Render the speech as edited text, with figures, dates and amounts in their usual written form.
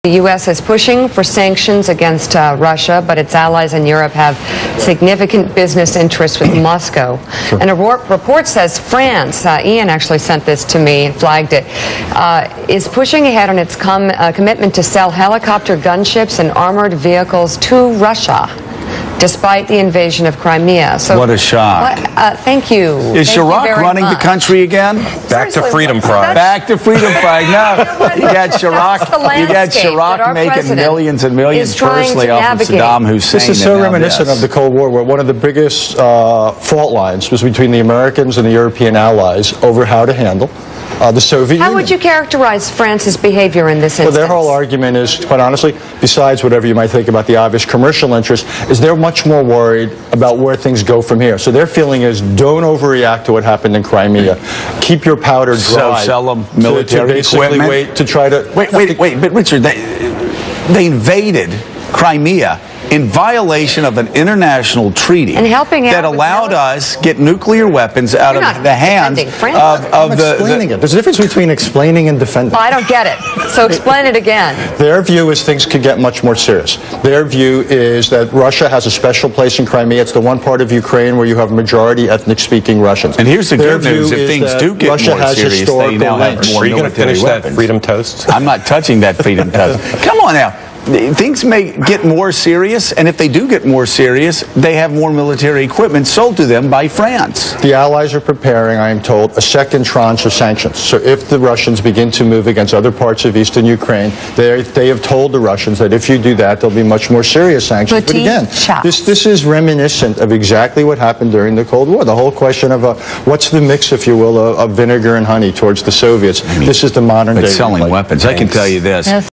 The U.S. is pushing for sanctions against Russia, but its allies in Europe have significant business interests with Moscow. Sure. And a report says France, Ian actually sent this to me and flagged it, is pushing ahead on its commitment to sell helicopter gunships and armored vehicles to Russia, despite the invasion of Crimea. So, what a shock. Thank you. Is Chirac running the country again? Back to freedom pride. Back to freedom pride. No, you got Chirac making millions and millions personally off of Saddam Hussein. This is so reminiscent of the Cold War, where one of the biggest fault lines was between the Americans and the European allies over how to handle the Soviet Union. How would you characterize France's behavior in this instance? Well, their whole argument is, quite honestly, besides whatever you might think about the obvious commercial interest, is they're much more worried about where things go from here. So their feeling is, don't overreact to what happened in Crimea. Keep your powder dry. So sell them military equipment? Wait to try to... Wait, but Richard, they invaded Crimea in violation of an international treaty that allowed us get nuclear weapons out of the hands of explaining it. There's a difference between explaining and defending. Well, I don't get it. So explain it again. Their view is things could get much more serious. Their view is that Russia has a special place in Crimea. It's the one part of Ukraine where you have majority ethnic-speaking Russians. And here's the good news. If things do get more serious, they now have more military weapons. Are you going to finish that freedom toast? I'm not touching that freedom toast. Come on now. Things may get more serious, and if they do get more serious, they have more military equipment sold to them by France. The Allies are preparing, I am told, a second tranche of sanctions. So if the Russians begin to move against other parts of eastern Ukraine, they have told the Russians that if you do that, there'll be much more serious sanctions. But again, this is reminiscent of exactly what happened during the Cold War. The whole question of what's the mix, if you will, of vinegar and honey towards the Soviets. I mean, this is the modern day. Selling weapons. I can tell you this.